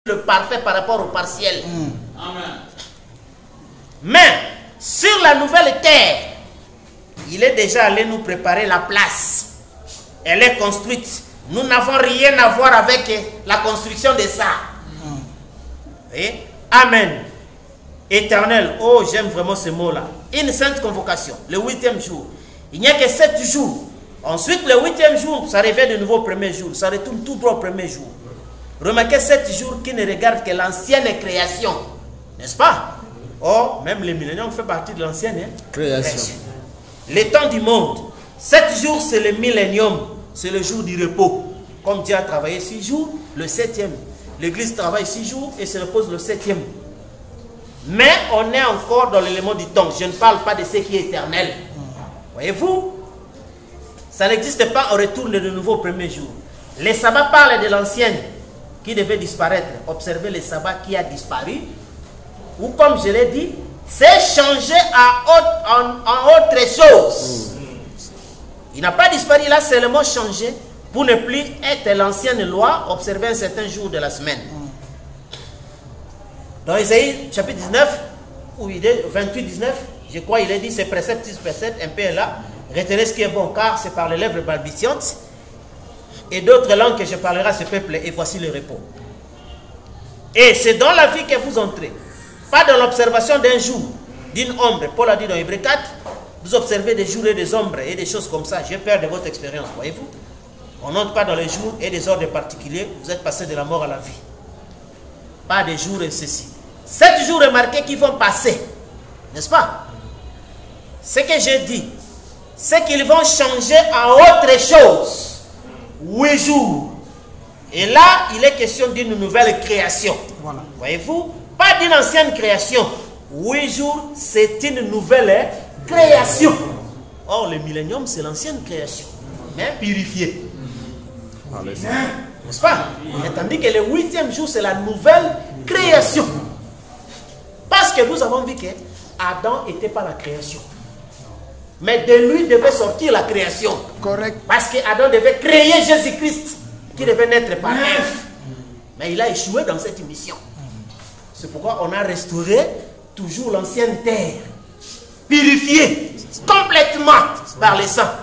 le parfait par rapport au partiel. Amen. Mais sur la nouvelle terre, il est déjà allé nous préparer la place. Elle est construite. Nous n'avons rien à voir avec la construction de ça. Et Amen. Éternel. Oh, j'aime vraiment ce mot-là. Une sainte convocation. Le 8e jour. Il n'y a que 7 jours. Ensuite, le 8e jour, ça revient de nouveau au premier jour. Ça retourne tout droit au premier jour. Remarquez 7 jours qui ne regardent que l'ancienne création. N'est-ce pas? Oh, même les milléniums font partie de l'ancienne création. Les temps du monde. 7 jours, c'est le millénium. C'est le jour du repos. Comme Dieu a travaillé 6 jours, le 7e. L'église travaille 6 jours et se repose le 7e. Mais on est encore dans l'élément du temps. Je ne parle pas de ce qui est éternel. Voyez-vous? Ça n'existe pas, on retourne de nouveau au premier jour. Les sabbats parlent de l'ancienne qui devait disparaître. Observez le sabbat qui a disparu. Ou comme je l'ai dit, c'est changé en autre chose. Il n'a pas disparu, il a seulement changé pour ne plus être l'ancienne loi, observer un certain jour de la semaine. Dans Isaïe chapitre 19, où il est 28-19, je crois il est dit, c'est précepte, un peu là. Retenez ce qui est bon, car c'est par les lèvres balbutiantes et d'autres langues que je parlerai à ce peuple, et voici le repos. Et c'est dans la vie que vous entrez, pas dans l'observation d'un jour, d'une ombre. Paul a dit dans Hébreux 4, vous observez des jours et des ombres et des choses comme ça. J'ai peur de votre expérience, voyez-vous. On n'entre pas dans les jours et des ordres particuliers, vous êtes passé de la mort à la vie. Pas des jours et ceci. 7 jours remarqués qui vont passer, n'est-ce pas? Ce que j'ai dit, c'est qu'ils vont changer en autre chose. 8 jours. Et là, il est question d'une nouvelle création. Voilà. Voyez-vous? Pas d'une ancienne création. 8 jours, c'est une nouvelle création. Or, le millénium, c'est l'ancienne création. Mais purifiée. N'est-ce pas? Et tandis que le 8e jour, c'est la nouvelle création. Parce que nous avons vu que Adam n'était pas la création. Mais de lui devait sortir la création. Correct. Parce qu'Adam devait créer Jésus-Christ, qui devait naître par Ève. Mais il a échoué dans cette mission. C'est pourquoi on a restauré toujours l'ancienne terre, purifiée complètement par les saints.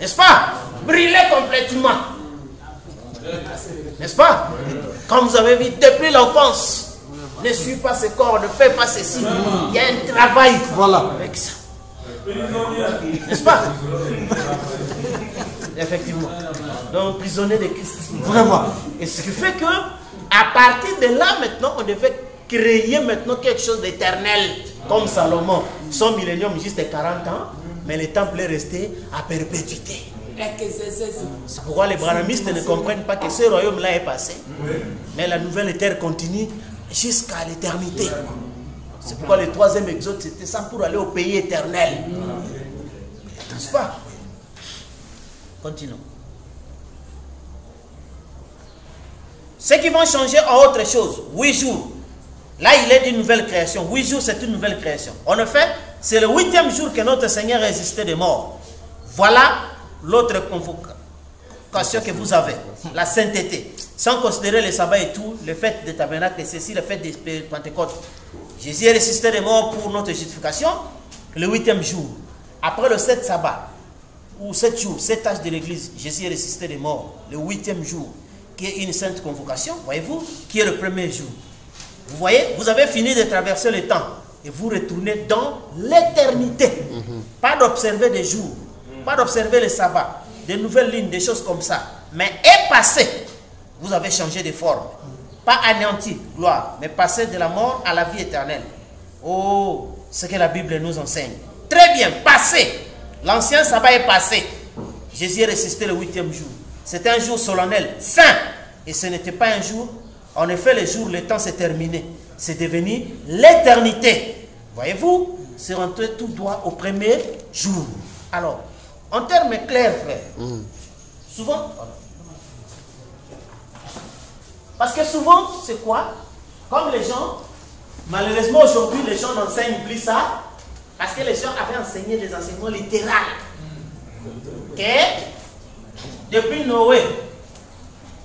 N'est-ce pas? Brûlée complètement. N'est-ce pas? Comme vous avez vu, depuis l'enfance, ne suis pas ce corps, ne fais pas ceci. Il y a un travail avec ça. N'est-ce pas? Effectivement. Donc, prisonnier de Christ. Vraiment. Et ce qui fait que, à partir de là, maintenant, on devait créer maintenant quelque chose d'éternel. Comme Salomon. Son millénium, juste 40 ans. Mais le temple est resté à perpétuité. C'est pourquoi les branhamistes ne comprennent pas que ce royaume-là est passé. Mais la nouvelle terre continue jusqu'à l'éternité. C'est pourquoi le 3e exode, c'était ça pour aller au pays éternel. N'est-ce pas? Continuons. Ceux qui vont changer en autre chose, 8 jours. Là, il est d'une nouvelle création. 8 jours, c'est une nouvelle création. En effet, c'est le 8e jour que notre Seigneur résistait des morts. Voilà l'autre convocation que vous avez. La sainteté. Sans considérer les sabbats et tout, le fait des tabernacles et ceci, le fait des Pentecôtes. Jésus est ressuscité des morts pour notre justification le 8e jour. Après le 7 sabbat, ou 7 jours, 7 âges de l'église, Jésus est ressuscité des morts le 8e jour, qui est une sainte convocation, voyez-vous, qui est le premier jour. Vous voyez, vous avez fini de traverser le temps et vous retournez dans l'éternité. Pas d'observer des jours, pas d'observer les sabbats, des nouvelles lignes, des choses comme ça. Mais est passé, vous avez changé de forme. Pas anéanti, gloire, mais passé de la mort à la vie éternelle. Oh, ce que la Bible nous enseigne. Très bien, passé. L'ancien sabbat est passé. Jésus est ressuscité le 8e jour. C'était un jour solennel, saint. Et ce n'était pas un jour. En effet, le jour, le temps s'est terminé. C'est devenu l'éternité. Voyez-vous, c'est rentré tout droit au premier jour. Alors, en termes clairs, frère, souvent, parce que souvent, c'est quoi? Comme les gens, malheureusement aujourd'hui, les gens n'enseignent plus ça, parce que les gens avaient enseigné des enseignements littéraux. Que depuis Noé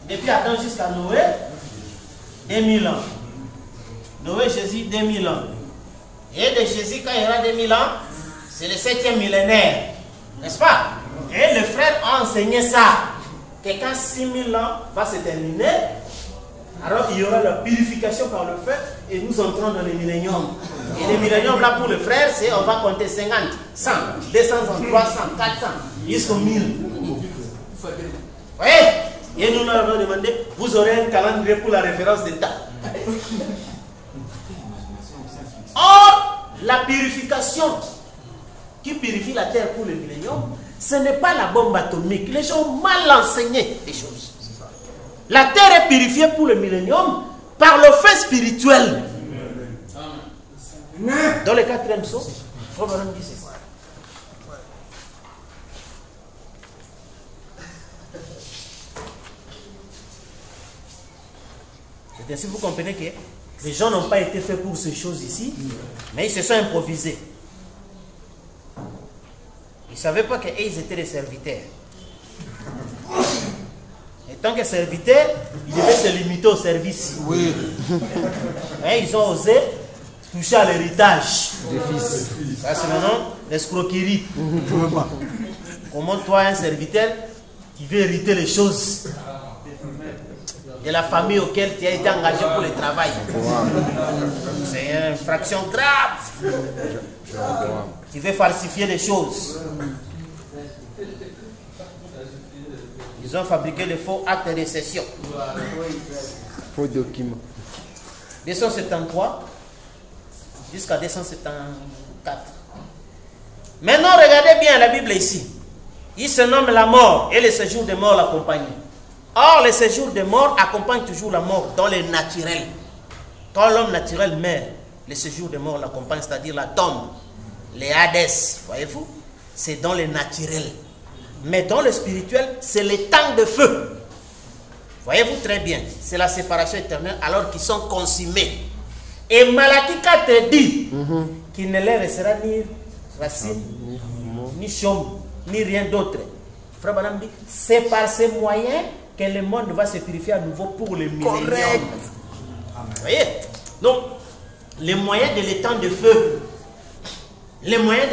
Depuis Adam jusqu'à Noé, 2000 ans. Noé, Jésus, 2000 ans. Et de Jésus, quand il y aura 2000 ans, c'est le 7e millénaire. N'est-ce pas? Et le frère a enseigné ça. Que quand 6000 ans va se terminer, alors il y aura la purification par le feu et nous entrons dans le millénium. Et le millénium là pour le frère, c'est on va compter 50, 100, 200 ans, 300, 400, jusqu'au 1000. Vous voyez? Et nous nous avons demandé, vous aurez un calendrier pour la référence des dates. Or, la purification qui purifie la terre pour le millénium, ce n'est pas la bombe atomique. Les gens ont mal enseigné les choses. La terre est purifiée pour le millénium par le fait spirituel. Dans le 4e psaume, Frère Branham dit ça. C'est ainsi que vous comprenez que les gens n'ont pas été faits pour ces choses ici, mais ils se sont improvisés. Ils ne savaient pas qu'ils étaient des serviteurs. Et tant que serviteurs, ils devaient se limiter au service. Oui. Et ils ont osé toucher à l'héritage des fils. Ça, c'est maintenant l'escroquerie. Comment toi, un serviteur, tu veux hériter les choses de la famille auquel tu as été engagé pour le travail. C'est une infraction grave. Tu veux falsifier les choses. Ils ont fabriqué de faux actes de cession. Faux documents. 273 jusqu'à 274. Maintenant, regardez bien la Bible ici. Il se nomme la mort et le séjour des morts l'accompagnent. Or, le séjour des morts accompagne toujours la mort dans le naturel. Quand l'homme naturel meurt, le séjour des morts l'accompagne, c'est-à-dire la tombe, les Hadès, voyez-vous, c'est dans le naturel. Mais dans le spirituel, c'est les temps de feu. Voyez-vous très bien, c'est la séparation éternelle alors qu'ils sont consumés. Et Malachie 4 dit qu'il ne leur restera ni racine, ni chaume, ni rien d'autre. Frère Branham dit, c'est par ces moyens que le monde va se purifier à nouveau pour le millénium. Vous voyez? Donc, les moyens de l'étang de feu, les moyens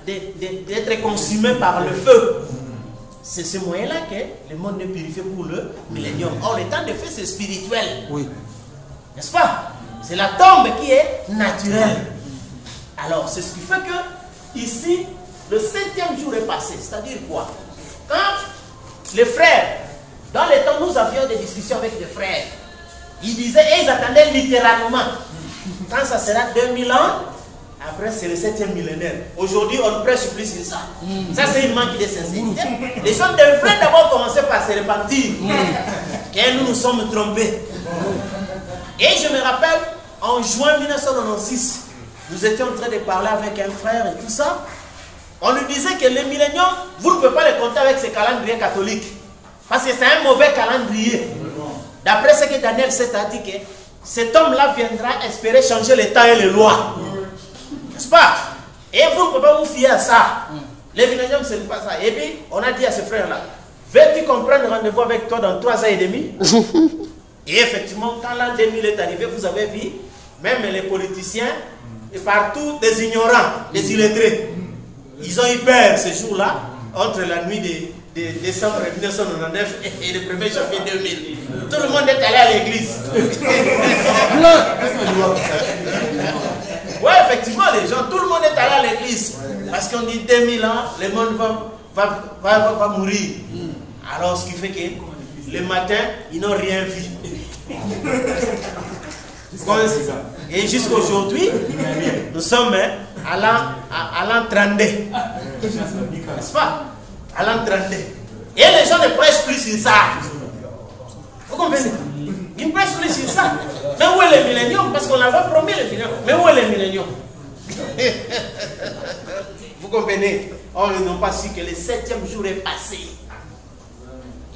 d'être consumé par le feu, c'est ce moyen-là que le monde est purifié pour le millénium. Or, le temps de feu, c'est spirituel. Oui. N'est-ce pas? C'est la tombe qui est naturelle. Alors, c'est ce qui fait que, ici, le 7e jour est passé. C'est-à-dire quoi? Quand les frères, dans les temps, nous avions des discussions avec des frères. Ils disaient, et ils attendaient littéralement. Quand ça sera 2000 ans, après c'est le 7e millénaire. Aujourd'hui, on prêche plus sur ça. Ça, c'est une manque de sincérité. Les gens devraient d'abord commencer par se repentir. Et nous nous sommes trompés. Et je me rappelle, en juin 1996, nous étions en train de parler avec un frère et tout ça. On lui disait que le millénium, vous ne pouvez pas le compter avec ce calendrier catholique. Parce que c'est un mauvais calendrier. D'après ce que Daniel 7 a dit, que cet homme-là viendra espérer changer les temps et les lois. N'est-ce pas? Et vous ne pouvez pas vous fier à ça. Le millénium, ce n'est pas ça. Et puis, on a dit à ce frère-là, veux-tu comprendre rendez-vous avec toi dans 3 ans et demi? Et effectivement, quand l'an 2000 est arrivé, vous avez vu, même les politiciens, et partout, des ignorants, des illettrés. Ils ont eu peur ce jour-là, entre la nuit de décembre 1999 et le 1er janvier 2000. Tout le monde est allé à l'église. Oui, effectivement, les gens, tout le monde est allé à l'église. Parce qu'on dit 2000 ans, le monde va mourir. Alors, ce qui fait que le matin, ils n'ont rien vu. Et jusqu'aujourd'hui, nous sommes à l'an 32. N'est-ce pas? À l'an 32. Et les gens ne prêchent plus sur ça. Vous comprenez? Ils ne prêchent plus sur ça. Mais où est le millénium? Parce qu'on avait promis le millénium. Mais où est le millénium? Vous comprenez? Or, ils n'ont pas su que le 7e jour est passé.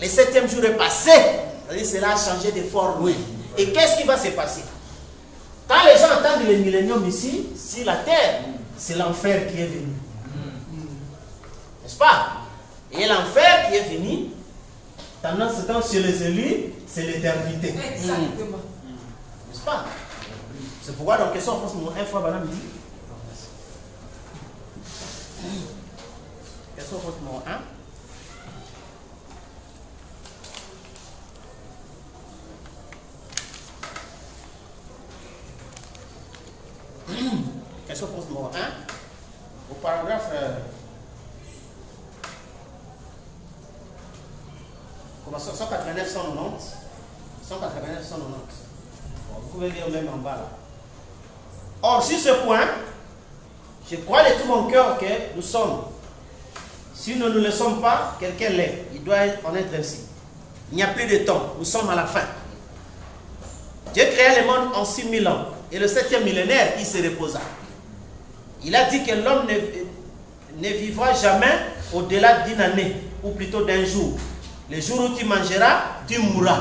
Le 7e jour est passé. C'est-à-dire que cela a changé de forme. Oui. Et qu'est-ce qui va se passer? Quand les gens entendent le millénium ici, sur la terre, c'est l'enfer qui est venu. N'est-ce pas? Et l'enfer qui est venu, Pendant ce temps, chez les élus, c'est l'éternité. Exactement. N'est-ce pas? C'est pourquoi dans question, on pense que un fois, madame dit. Question numéro 1. Question numéro 1. Au paragraphe. Commençons 189, 190. 189, 190. Bon, vous pouvez lire même en bas là. Or, sur ce point, je crois de tout mon cœur que nous sommes. Si nous ne le sommes pas, quelqu'un l'est. Il doit en être ainsi. Il n'y a plus de temps. Nous sommes à la fin. Dieu créa le monde en 6000 ans. Et le 7e millénaire, il se reposa. Il a dit que l'homme ne vivra jamais au-delà d'une année, ou plutôt d'un jour. Le jour où tu mangeras, tu mourras.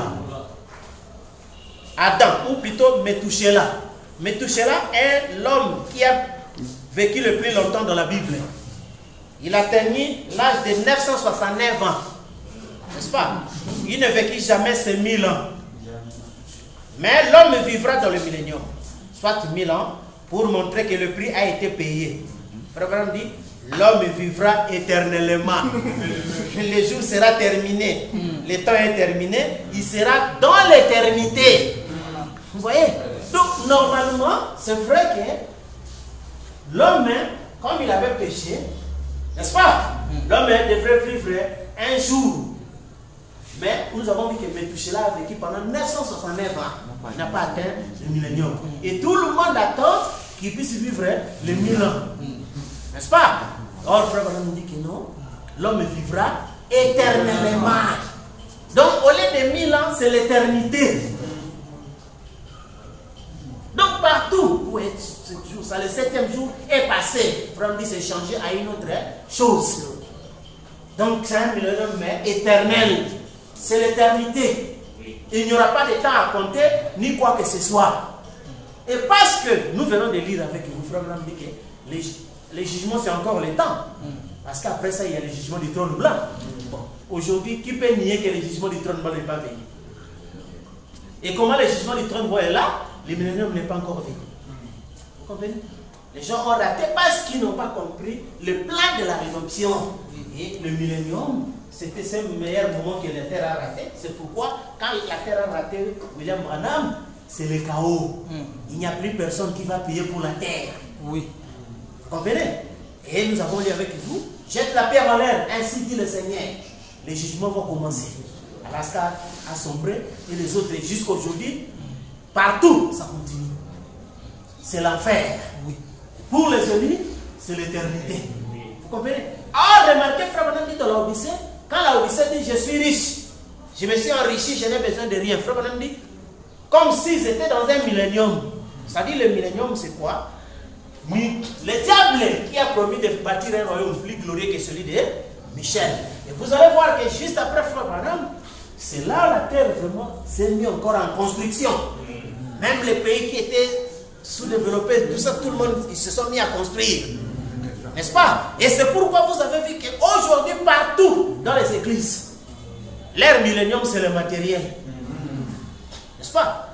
Adam, ou plutôt Methuselah. Methuselah est l'homme qui a vécu le plus longtemps dans la Bible. Il atteignit l'âge de 969 ans. N'est-ce pas? Il ne vécut jamais ces 1000 ans. Mais l'homme vivra dans le millénium. Soit 1000 ans, pour montrer que le prix a été payé. Frère Branham dit, l'homme vivra éternellement. Le jour sera terminé. Le temps est terminé. Il sera dans l'éternité. Vous voyez? Donc, normalement, c'est vrai que l'homme, comme il avait péché, n'est-ce pas? L'homme devrait vivre un jour. Mais nous avons vu que Methuselah a vécu pendant 969 ans. Il n'a pas atteint le millénium. Et tout le monde attend qu'il puisse vivre les 1000 ans. N'est-ce pas? Or, frère Branham nous dit que non. L'homme vivra éternellement. Donc, au lieu de 1000 ans, c'est l'éternité. Donc, partout où est ce jour, ça, le 7e jour est passé. Frère dit c'est changé à une autre chose. Donc, c'est un millénium mais éternel. C'est l'éternité. Il n'y aura pas de temps à compter, ni quoi que ce soit. Et parce que nous venons de lire avec vous, frère Branham dit que les jugements, c'est encore le temps. Parce qu'après ça, il y a le jugement du trône blanc. Bon. Aujourd'hui, qui peut nier que le jugement du trône blanc n'est pas venu? Et comment le jugement du trône blanc est là? Le millénium n'est pas encore venu. Vous comprenez? Les gens ont raté parce qu'ils n'ont pas compris le plan de la rédemption. Et le millénium, c'était ce meilleur moment que la terre a raté. C'est pourquoi, quand la terre a raté William Branham, c'est le chaos. Il n'y a plus personne qui va payer pour la terre. Oui. Vous comprenez? Et nous avons lu avec vous, jette la pierre en l'air, ainsi dit le Seigneur. Les jugements vont commencer. Alaska a sombré et les autres, jusqu'à aujourd'hui, partout, ça continue. C'est l'enfer. Oui. Pour les élus, c'est l'éternité. Vous comprenez? Ah, remarquez, frère Branham dit dans la Odyssée, quand la Odyssée dit je suis riche, je me suis enrichi, je n'ai besoin de rien. Frère Branham dit, comme s'ils étaient dans un millénium. C'est-à-dire le millénium, c'est quoi? Le diable qui a promis de bâtir un royaume plus glorieux que celui de Michel. Et vous allez voir que juste après frère Branham, c'est là où la terre vraiment s'est mise encore en construction. Même les pays qui étaient sous-développés, tout ça, tout le monde, ils se sont mis à construire. N'est-ce pas? Et c'est pourquoi vous avez vu qu'aujourd'hui, partout dans les églises, l'ère millénium, c'est le matériel. N'est-ce pas?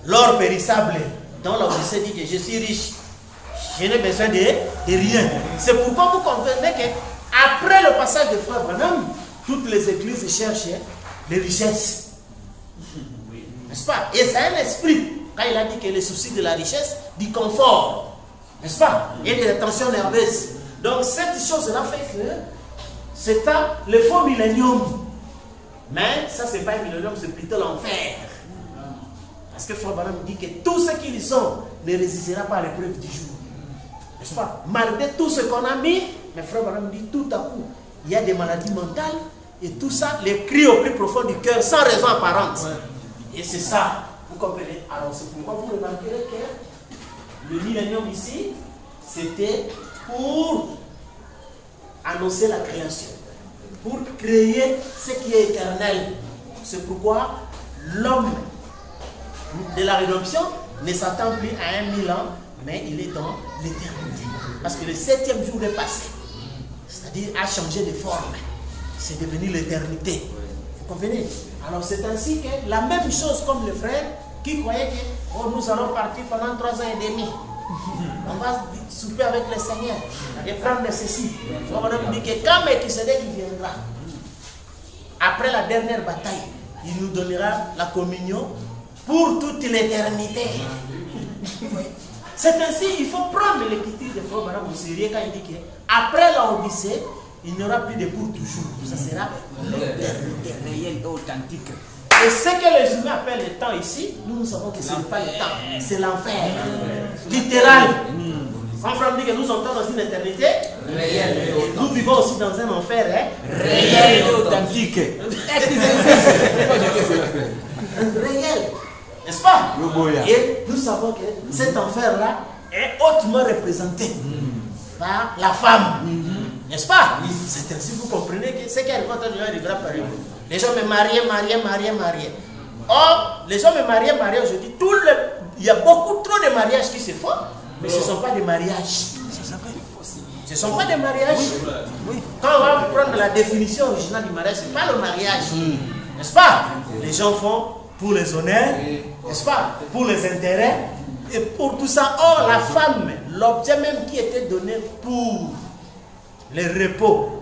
L'or périssable, dont l'Odyssée dit que je suis riche, je n'ai besoin de rien. C'est pourquoi vous comprenez qu'après le passage de frère Branham, toutes les églises cherchent les richesses. N'est-ce pas? Et c'est un esprit, quand il a dit que les soucis de la richesse, du confort, n'est-ce pas? Et de la tension nerveuse. Donc cette chose-là fait que c'est le faux millénium. Mais ça, c'est pas un millénium, c'est plutôt l'enfer. Parce que frère Branham dit que tout ce qu'ils sont ne résistera pas à l'épreuve du jour. N'est-ce pas? Malgré tout ce qu'on a mis, mais frère Branham dit tout à coup, il y a des maladies mentales et tout ça, les cris au plus profond du cœur sans raison apparente. Ouais. Et c'est ça, vous comprenez? Alors c'est pourquoi vous remarquerez que le millénium ici, c'était pour annoncer la création, pour créer ce qui est éternel. C'est pourquoi l'homme de la rédemption ne s'attend plus à 1000 ans, mais il est dans l'éternité. Parce que le 7e jour est passé. C'est-à-dire a changé de forme. C'est devenu l'éternité. Vous comprenez? Alors c'est ainsi que la même chose comme le frère qui croyait que oh, nous allons partir pendant 3 ans et demi. On va souper avec le Seigneur et prendre ceci. On va nous dire que quand Melchisedec viendra, après la dernière bataille, il nous donnera la communion pour toute l'éternité. C'est ainsi, il faut prendre l'écriture de Frère Branham au sérieux quand il dit qu'après la Odyssée, il n'y aura plus de pour toujours. Ça sera l'éternité réelle et authentique. Et ce que les humains appellent le temps ici, nous savons que ce n'est pas le temps, c'est l'enfer. Littéral. Quand Frère dit que nous sommes dans une éternité réelle. Et nous vivons aussi dans un enfer réel et authentique. Réel. N'est-ce pas? Et nous savons que cet enfer-là est hautement représenté par la femme. N'est-ce pas? C'est ainsi que vous comprenez que ce qui arrive quand on arrivera par eux. Les gens me mariaient. Or, les gens me mariaient aujourd'hui. Il y a beaucoup trop de mariages qui se font, mais ce ne sont pas des mariages. Ce ne sont pas des mariages. Quand on va prendre la définition originale du mariage, ce n'est pas le mariage. N'est-ce pas? Les gens font pour les honneurs, n'est-ce pas? Pour les intérêts, et pour tout ça. Or, la femme, l'objet même qui était donné pour le repos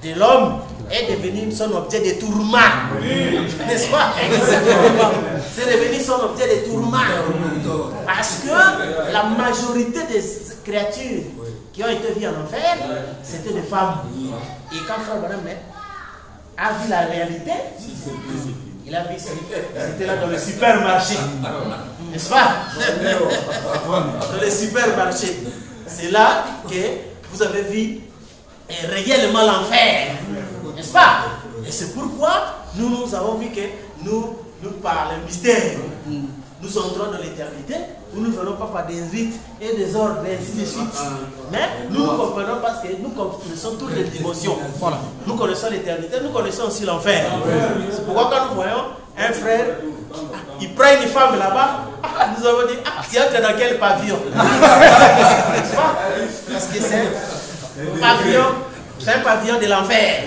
de l'homme est devenu son objet de tourment. N'est-ce pas? C'est devenu son objet de tourment. Parce que la majorité des créatures qui ont été vues en enfer, c'était des femmes. Et quand Frère Branham a vu la réalité, il a vu c'était là dans le supermarché. N'est-ce pas? Dans le supermarché. C'est là que vous avez vu réellement l'enfer. N'est-ce pas? Et c'est pourquoi nous avons vu que nous par le mystère, nous entrons dans l'éternité, où nous ne venons pas par des rites et des ordres et ainsi de suite. Mais nous comprenons parce que nous connaissons toutes les dimensions. Nous connaissons l'éternité, nous connaissons aussi l'enfer. C'est pourquoi quand nous voyons un frère, il prend une femme là-bas, nous avons dit, tu entres dans quel pavillon? N'est-ce pas? Parce que c'est pavillon. C'est un pavillon de l'enfer.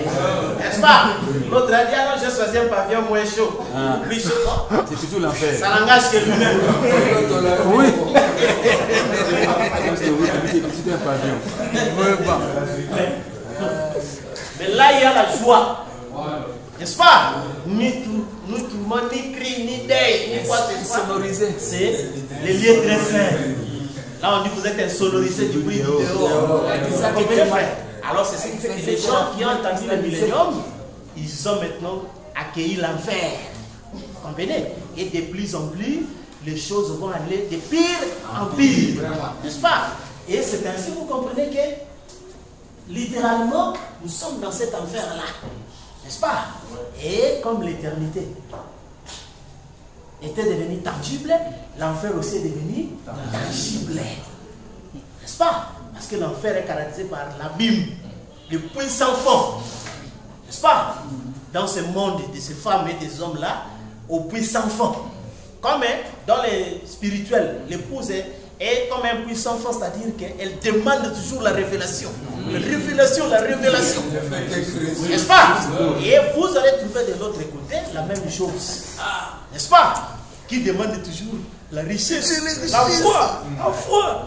N'est-ce pas? L'autre a dit, alors j'ai choisi un pavillon moins chaud. Plus chaud, non? C'est toujours l'enfer. Ça n'engage que lui-même. Oui. C'est un pavillon. Mais là, il y a la joie. N'est-ce pas? Ni tourment, ni cri, ni deuil, ni quoi que ce soit. C'est les lieux très fins. Là, on dit que vous êtes insonorisé du bruit du dehors. C'est ça qui est vrai. Alors c'est ce qui fait que les gens qui ont entendu le millénium, ils ont maintenant accueilli l'enfer. Vous comprenez? Et de plus en plus, les choses vont aller de pire en pire. N'est-ce pas? Et c'est ainsi que vous comprenez que, littéralement, nous sommes dans cet enfer-là. N'est-ce pas? Et comme l'éternité était devenue tangible, l'enfer aussi est devenu tangible. N'est-ce pas? Parce que l'enfer est caractérisé par l'abîme, le puissant fond. N'est-ce pas? Dans ce monde de ces femmes et des hommes-là, au puissant fond. Comme dans les spirituels, l'épouse est comme un puissant fond, c'est-à-dire qu'elle demande toujours la révélation. La révélation. N'est-ce pas? Et vous allez trouver de l'autre côté la même chose. N'est-ce pas? Qui demande toujours la richesse, la foi.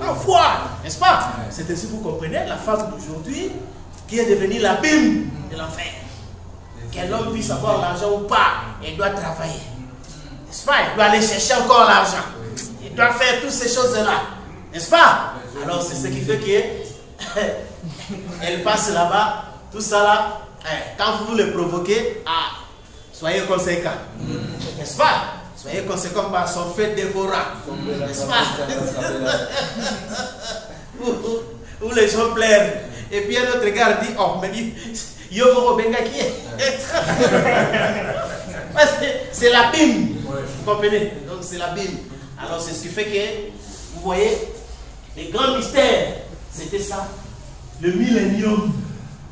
N'est-ce pas? C'est ainsi que vous comprenez la femme d'aujourd'hui qui est devenue l'abîme de l'enfer. Que l'homme puisse avoir l'argent ou pas, il doit travailler. N'est-ce pas? Il doit aller chercher encore l'argent. Il doit faire toutes ces choses-là. N'est-ce pas? Alors c'est ce qui fait qu'elle passe là-bas, tout ça là. Quand vous le provoquez, soyez conséquents. N'est-ce pas? Soyez conséquents par son fait dévorant. N'est-ce pas? Où les gens pleurent. Et puis un autre gars dit, oh, me dit, yo moro benga qui est. Parce que c'est l'abîme. Vous comprenez? Donc c'est l'abîme. Alors c'est ce qui fait que, vous voyez, les grands mystères, c'était ça. Le millénium,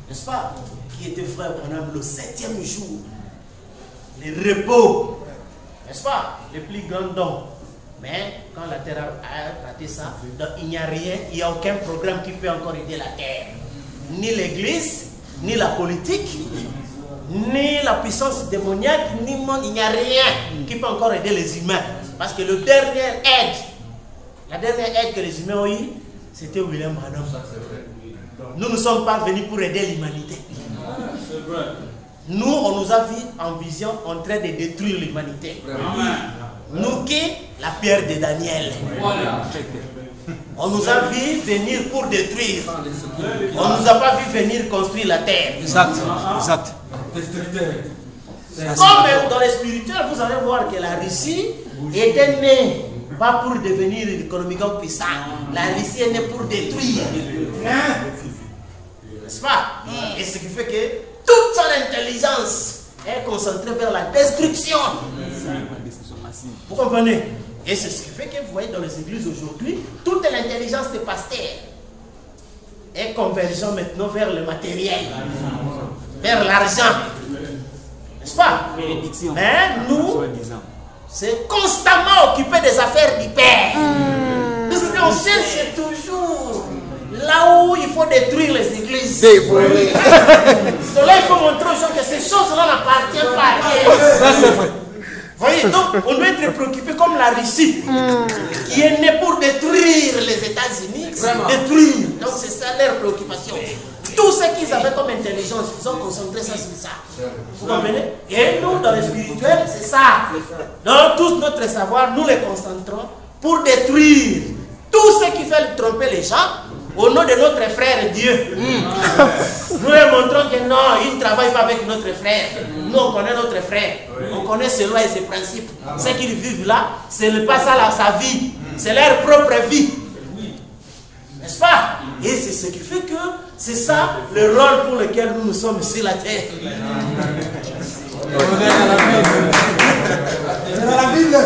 n'est-ce pas? Qui était Frère Branham le 7e jour. Les repos, n'est-ce pas? Les plus grands dons. Mais quand la terre a raté ça, donc il n'y a rien, il n'y a aucun programme qui peut encore aider la terre. Ni l'église, ni la politique, ni la puissance démoniaque, ni monde, il n'y a rien qui peut encore aider les humains. Parce que la dernière aide que les humains ont eue, c'était William Branham. Nous ne sommes pas venus pour aider l'humanité. Nous, on nous a vu en vision en train de détruire l'humanité. Nous qui, la pierre de Daniel. On nous a vu venir pour détruire. On ne nous a pas vu venir construire la terre. Exact. Exact. Comme dans les spirituels, vous allez voir que la Russie était née pas pour devenir économiquement puissant. La Russie est née pour détruire. N'est-ce pas? Et ce qui fait que toute son intelligence est concentrée vers la destruction. Vous comprenez? Et c'est ce qui fait que vous voyez dans les églises aujourd'hui, toute l'intelligence des pasteurs est convergeant maintenant vers le matériel, vers l'argent. N'est-ce pas? Mais nous, c'est constamment occupé des affaires du Père. Parce qu'on cherche toujours là où il faut détruire les églises. Donc là, il faut montrer aux gens que ces choses-là n'appartiennent pas à Dieu. Ça, c'est vrai. Voyez, donc on doit être préoccupé comme la Russie, qui est née pour détruire les États-Unis, détruire. Donc c'est ça leur préoccupation. Tout ce qu'ils avaient comme intelligence, ils ont concentré ça sur ça. Vous comprenez? Et nous, dans le spirituel, c'est ça. Donc tout notre savoir, nous les concentrons pour détruire tout ce qui fait tromper les gens au nom de notre frère Dieu. Nous leur montrons que non, ils ne travaillent pas avec notre frère. Nous, on connaît notre frère. On connaît ses lois et ses principes. Ce qu'ils vivent là, ce n'est pas ça là, sa vie. C'est leur propre vie. N'est-ce pas? Et c'est ce qui fait que c'est ça le rôle pour lequel nous sommes sur la terre. On est à la Bible.